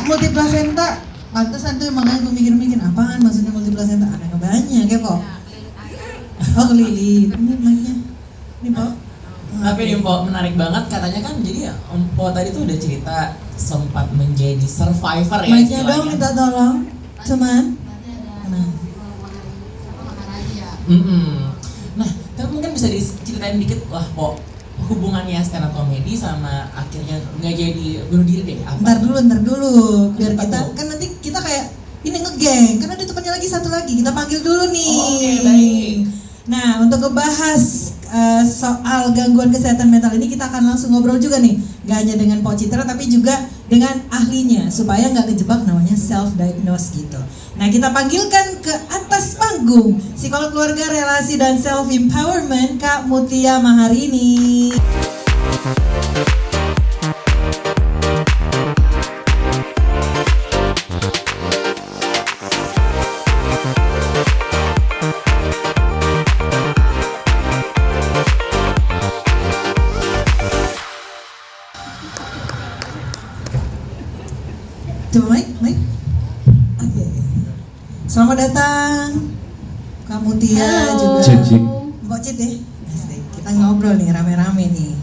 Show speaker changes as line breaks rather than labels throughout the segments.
multiplasenta. Pantesan tuh makanya gue mikir-mikir apaan maksudnya multiplasenta. Ada banyak ya kok. Oh kelilit. Ini mic-nya. Ini Pok.
Tapi nih Pok, menarik banget katanya kan jadi Pok tadi tuh udah cerita sempat menjadi survivor ya
Mic-nya dong minta tolong. Cuman. Nah.
Nah, kan mungkin bisa diceritain dikit lah Pok hubungannya stand up comedy sama akhirnya nggak jadi bunuh diri deh apa?
Ntar dulu biar
Apa
kita
tuh?
kan nanti kita kayak ini ngegeng kan ada temannya lagi satu lagi kita panggil dulu nih.
Oke, baik.
Nah untuk ngebahas soal gangguan kesehatan mental ini kita akan langsung ngobrol juga nih, gak hanya dengan Pok Citra tapi juga dengan ahlinya supaya nggak kejebak namanya self diagnose gitu. Nah kita panggilkan ke atas panggung psikolog keluarga, relasi dan self empowerment Kak Mutia Maharini. Coba mic. Oke. Selamat datang Kak Mutia juga.
Cek.
Mbak Cit ya. Asik. Kita ngobrol nih rame-rame nih.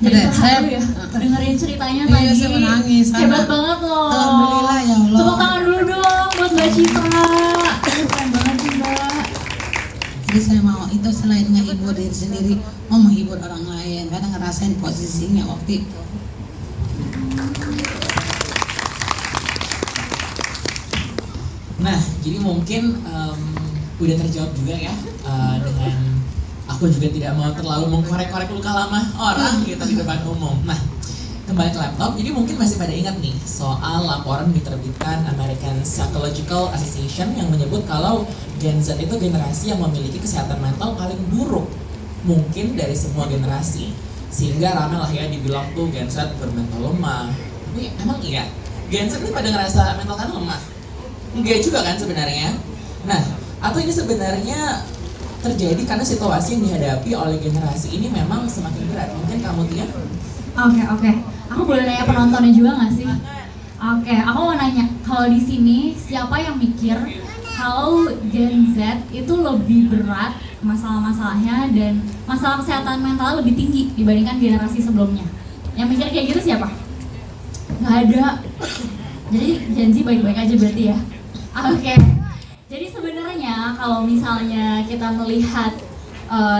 Jadi saya ya, dengerin ceritanya
Iya,
tadi.
saya menangis.
Hebat banget loh.
Alhamdulillah ya Allah.
Tepuk tangan dulu dong buat Mbak Citra. Keren banget sih Mbak.
Jadi saya mau itu selain ngehibur diri sendiri, mau menghibur orang lain. Karena ngerasain posisinya waktu itu.
Nah, jadi mungkin udah terjawab juga ya dengan aku juga tidak mau terlalu mengkorek-korek luka lama orang gitu di depan umum. Nah, kembali ke laptop, jadi mungkin masih pada ingat nih soal laporan diterbitkan American Psychological Association yang menyebut kalau Gen Z itu generasi yang memiliki kesehatan mental paling buruk mungkin dari semua generasi. Sehingga ramai lah ya dibilang tuh Gen Z bermental lemah. Ini emang iya? Gen Z ini pada ngerasa mental kan lemah? Enggak juga kan sebenarnya. Nah, atau ini sebenarnya terjadi karena situasi yang dihadapi oleh generasi ini memang semakin berat. Mungkin kamu Tia?
Oke. Aku boleh nanya penontonnya juga nggak sih? Oke, aku mau nanya, kalau di sini siapa yang mikir kalau Gen Z itu lebih berat masalah-masalahnya dan masalah kesehatan mental lebih tinggi dibandingkan generasi sebelumnya? Yang mikir kayak gitu siapa? Nggak ada. Jadi Gen Z baik-baik aja berarti ya? Oke. Jadi sebenarnya kalau misalnya kita melihat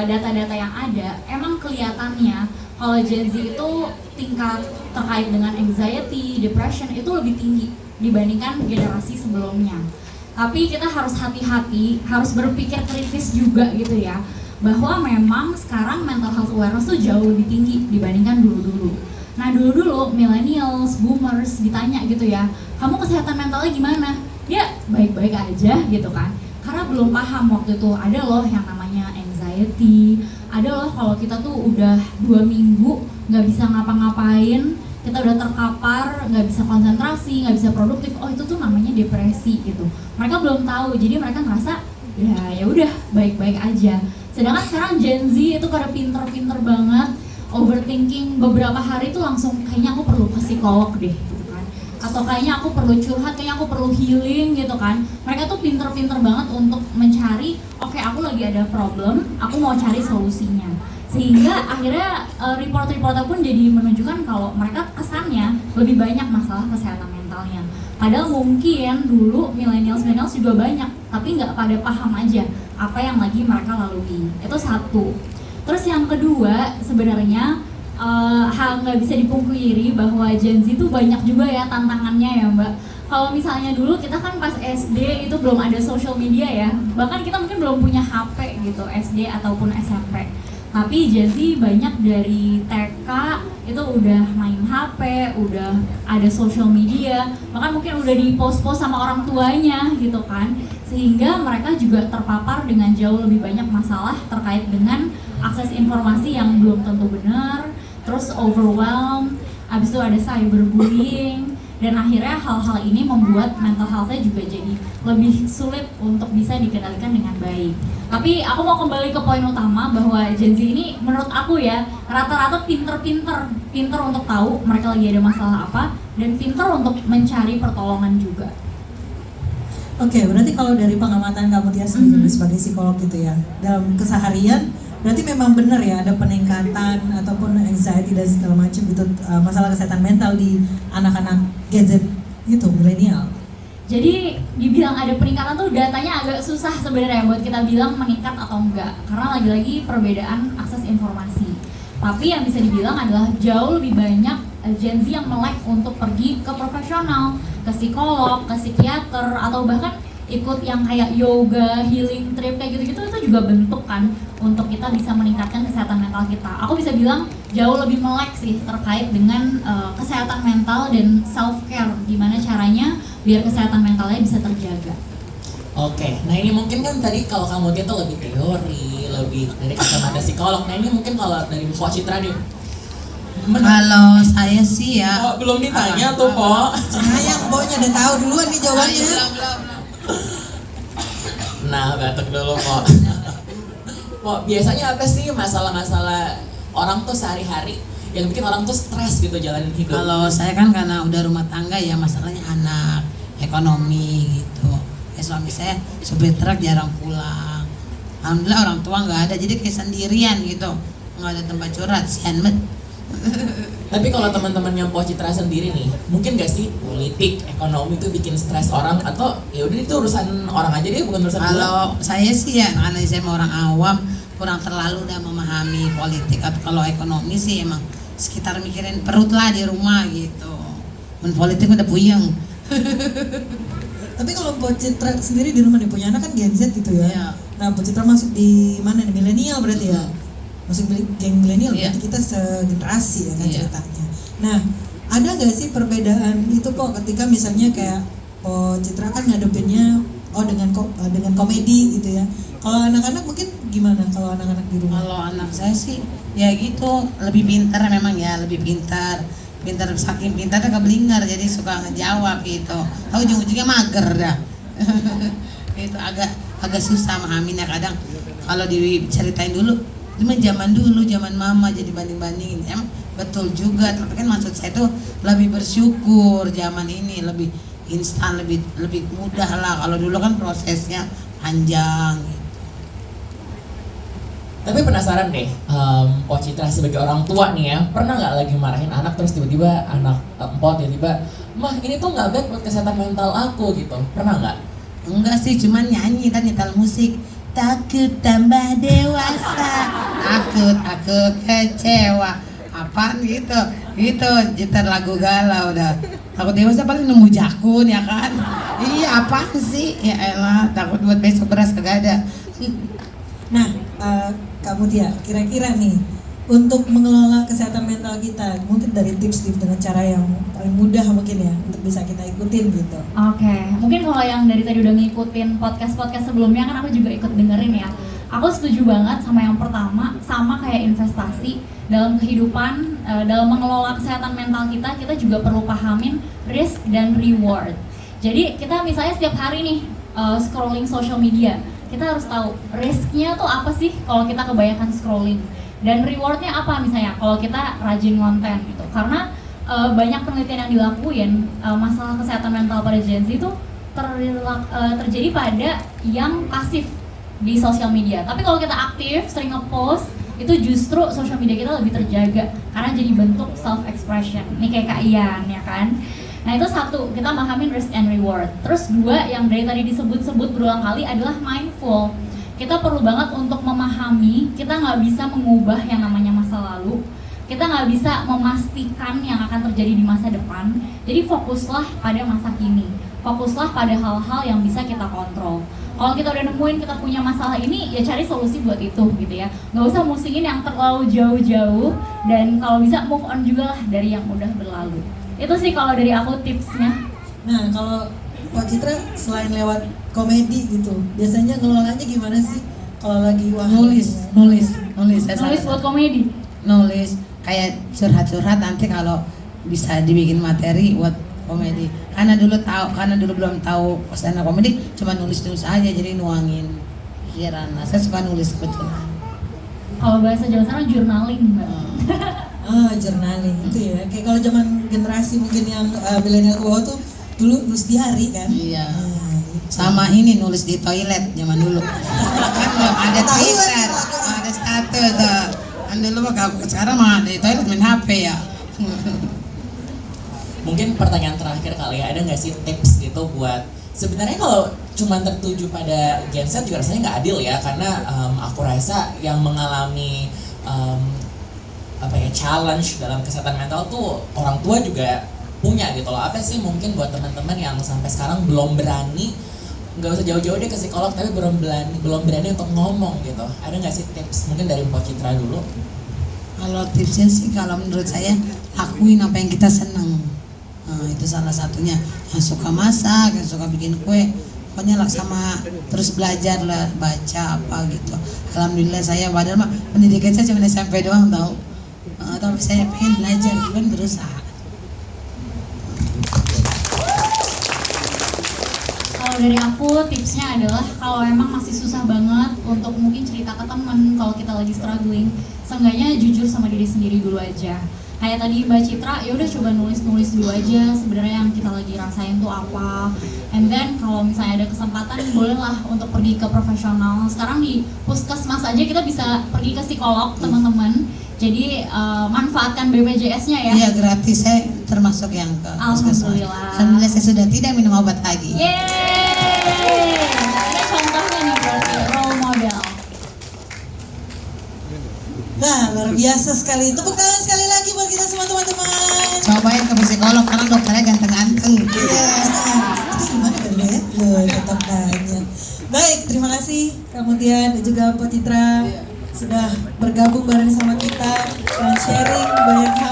data-data yang ada, emang kelihatannya kalau Gen Z itu tingkat terkait dengan anxiety, depression itu lebih tinggi dibandingkan generasi sebelumnya. Tapi kita harus hati-hati, harus berpikir kritis juga gitu ya, bahwa memang sekarang mental health awareness tuh jauh lebih tinggi dibandingkan dulu-dulu. Nah dulu-dulu millennials, boomers ditanya gitu ya, kamu kesehatan mentalnya gimana? Dia baik-baik aja gitu kan, karena belum paham waktu itu ada loh yang namanya anxiety, ada loh kalau kita tuh udah 2 minggu nggak bisa ngapa-ngapain, kita udah terkapar, nggak bisa konsentrasi, nggak bisa produktif, oh itu tuh namanya depresi gitu. Mereka belum tahu, jadi mereka ngerasa ya udah baik-baik aja. Sedangkan sekarang Gen Z itu pada pinter-pinter banget, overthinking beberapa hari tuh langsung kayaknya aku perlu ke psikolog deh gitu kan, atau kayaknya aku perlu curhat, kayaknya aku perlu healing gitu kan. Mereka tuh pinter-pinter banget untuk mencari, oke, aku lagi ada problem, aku mau cari solusinya. Sehingga akhirnya report-reporter pun jadi menunjukkan kalau mereka kesannya lebih banyak masalah kesehatan mentalnya. Padahal mungkin dulu millennials juga banyak, tapi nggak pada paham aja apa yang lagi mereka lalui. Itu satu. Terus yang kedua, sebenarnya hal nggak bisa dipungkiri bahwa Gen Z itu banyak juga ya tantangannya ya Mbak. Kalau misalnya dulu kita kan pas SD itu belum ada social media ya, bahkan kita mungkin belum punya HP gitu, SD ataupun SMP. Tapi Gen Z banyak dari TK itu udah main HP, udah ada social media, bahkan mungkin udah di-post-post sama orang tuanya gitu kan. Sehingga mereka juga terpapar dengan jauh lebih banyak masalah terkait dengan akses informasi yang belum tentu benar, terus overwhelmed, abis itu ada cyberbullying. dan akhirnya hal-hal ini membuat mental health-nya juga jadi lebih sulit untuk bisa dikendalikan dengan baik. Tapi aku mau kembali ke poin utama bahwa Gen Z ini menurut aku ya rata-rata pinter untuk tahu mereka lagi ada masalah apa dan pinter untuk mencari pertolongan juga.
Oke, berarti kalau dari pengamatan kamu Tia sendiri sebagai psikolog gitu ya, dalam keseharian berarti memang benar ya ada peningkatan ataupun anxiety dan segala macam gitu, masalah kesehatan mental di anak-anak Gen Z gitu, milenial.
Jadi dibilang ada peningkatan tuh datanya agak susah sebenarnya buat kita bilang meningkat atau enggak, karena lagi-lagi perbedaan akses informasi. Tapi yang bisa dibilang adalah jauh lebih banyak Gen Z yang melek untuk pergi ke profesional, ke psikolog, ke psikiater, atau bahkan ikut yang kayak yoga, healing trip kayak gitu-gitu, itu juga bentuk kan untuk kita bisa meningkatkan kesehatan mental kita. Aku bisa bilang jauh lebih melek sih terkait dengan kesehatan mental dan self care, gimana caranya biar kesehatan mentalnya bisa terjaga.
Oke, nah ini mungkin kan tadi kalau kamu dia tuh lebih teori, lebih dari kacamata psikolog. Nah ini mungkin kalau dari Pok Citra nih.
Kalau saya sih ya.
Oh, belum ditanya tuh Pok.
Sayang, Poknya udah tahu duluan nih jawabannya.
Nah, batuk dulu Pok. Pok, biasanya apa sih masalah-masalah orang tuh sehari-hari yang bikin orang tuh stres gitu jalanin hidup?
Kalau saya kan karena udah rumah tangga ya, masalahnya anak, ekonomi gitu. Suami saya supir truk jarang pulang. Alhamdulillah orang tua nggak ada, jadi kayak sendirian gitu, nggak ada tempat curhat, sian banget.
Tapi kalau teman-teman yang Pok Citra sendiri nih, mungkin gak sih politik, ekonomi itu bikin stres orang, atau ya udah itu urusan orang aja deh, bukan urusan
Kalau saya sih ya, karena saya mau orang awam, kurang terlalu udah memahami politik. Atau kalau ekonomi sih emang sekitar mikirin perut lah di rumah gitu. Politik udah puyeng.
Tapi kalau Pok Citra sendiri di rumah nih punya anak kan Gen Z gitu ya.
Iya.
Nah, Pok Citra masuk di mana nih? Milenial berarti ya. Masuk geng milenial
Iya.
berarti kita segenerasi ya kan
Iya.
ceritanya. Nah, ada nggak sih perbedaan itu Pok ketika misalnya kayak Pok Citra kan ngadepinnya dengan komedi gitu ya. Kalau anak-anak mungkin gimana kalau anak-anak di rumah?
Kalau anak saya sih ya gitu, lebih pintar memang ya, lebih pintar saking pintarnya keblinger, jadi suka ngejawab gitu. Tahu ujung-ujungnya mager dah. Itu agak susah memahaminya kadang. Kalau diceritain dulu, cuma zaman dulu, zaman mama, jadi banding-bandingin. Emang betul juga, tapi kan maksud saya tuh lebih bersyukur zaman ini, lebih instan, lebih mudah lah. Kalau dulu kan prosesnya panjang.
Tapi penasaran deh, Pok Citra sebagai orang tua nih ya, pernah nggak lagi marahin anak terus tiba-tiba anak Pok tiba-tiba, mah ini tuh nggak baik buat kesehatan mental aku gitu, pernah nggak?
Enggak sih, cuman nyanyi kan, nyetel musik. Takut tambah dewasa, takut aku kecewa. Apaan gitu, nyetel lagu galau dah. Takut dewasa paling nemu jakun ya kan. Iya apaan sih, ya elah, takut buat besok beras kagak ada.
Nah, kamu Tia, kira-kira nih untuk mengelola kesehatan mental kita, mungkin dari tips-tips dengan cara yang paling mudah mungkin ya untuk bisa kita ikutin gitu.
Oke, mungkin kalau yang dari tadi udah ngikutin podcast sebelumnya kan aku juga ikut dengerin ya. Aku setuju banget sama yang pertama, sama kayak investasi dalam kehidupan, dalam mengelola kesehatan mental kita juga perlu pahamin risk dan reward. Jadi kita misalnya setiap hari nih scrolling social media, kita harus tahu risknya tuh apa sih kalau kita kebanyakan scrolling, dan rewardnya apa misalnya kalau kita rajin konten gitu. Karena banyak penelitian yang dilakuin, masalah kesehatan mental pada Gen Z itu terjadi pada yang pasif di sosial media. Tapi kalau kita aktif, sering nge-post, itu justru sosial media kita lebih terjaga karena jadi bentuk self expression. Ini kayak Kak Ian ya kan. Nah itu satu, kita pahamin risk and reward. Terus dua, yang dari tadi disebut-sebut berulang kali adalah mindful. Kita perlu banget untuk memahami, kita nggak bisa mengubah yang namanya masa lalu, kita nggak bisa memastikan yang akan terjadi di masa depan. Jadi fokuslah pada masa kini, fokuslah pada hal-hal yang bisa kita kontrol. Kalau kita udah nemuin kita punya masalah ini, ya cari solusi buat itu gitu ya. Nggak usah musingin yang terlalu jauh-jauh, dan kalau bisa move on juga lah dari yang udah berlalu. Itu sih kalau dari aku tipsnya.
Nah, kalau Pok Citra selain lewat komedi gitu, biasanya ngelolanya gimana sih? Kalau lagi
Nulis. Saya
Nulis buat komedi.
nulis kayak curhat-curhat, nanti kalau bisa dibikin materi buat komedi. Karena dulu belum tahu stand up komedi, cuma nulis aja jadi nuangin pikiran. Nah, saya suka nulis kebetulan.
Kalau bahasa Jawa sana journaling, Mbak.
Journaling itu ya. Kayak kalau zaman generasi mungkin yang milenial ke bawah tuh dulu nulis diary kan.
Iya.
Gitu.
Sama ini nulis di toilet zaman dulu. Kan belum ada Twitter, belum ada status. Kan dulu mah sekarang mah di toilet main HP ya.
Mungkin pertanyaan terakhir kali ya, ada nggak sih tips gitu buat sebenarnya kalau cuma tertuju pada Gen Z juga rasanya nggak adil ya, karena aku rasa yang mengalami challenge dalam kesehatan mental tuh orang tua juga punya gitu loh. Apa sih mungkin buat teman-teman yang sampai sekarang belum berani, nggak usah jauh-jauh deh ke psikolog, tapi belum berani untuk ngomong gitu. Ada nggak sih tips mungkin dari Mpok Citra dulu?
Kalau tipsnya sih kalau menurut saya lakuin apa yang kita seneng. Nah, itu salah satunya. Yang suka masak, yang suka bikin kue, pokoknya sama terus belajar lah, baca apa gitu. Alhamdulillah saya padahal mah pendidikan saya cuma SMP doang tau. Tapi saya pengen belajar, kan berusaha.
Kalau dari aku tipsnya adalah kalau emang masih susah banget untuk mungkin cerita ke temen kalau kita lagi struggling, seenggaknya jujur sama diri sendiri dulu aja. Kayak tadi Mbak Citra, ya udah coba nulis dulu aja sebenarnya yang kita lagi rasain tuh apa. And then kalau misalnya ada kesempatan bolehlah untuk pergi ke profesional. Sekarang di puskesmas aja kita bisa pergi ke psikolog teman-teman. Jadi manfaatkan BPJS-nya ya.
Iya gratis, saya termasuk yang ke puskesmas.
Alhamdulillah.
Alhamdulillah saya sudah tidak minum obat lagi.
Yeay! Ini contohnya nih berarti role model.
Nah, luar biasa sekali. Tepuk tangan sekali lagi buat kita semua teman-teman.
Cobain ke psikolog karena dokternya ganteng-ganteng.
Iya, itu gimana kan ya? Loh, tetap nanya. Baik, terima kasih Kak Mutian dan juga Mpok Citra sudah bergabung bareng sama kita dan sharing banyak hal.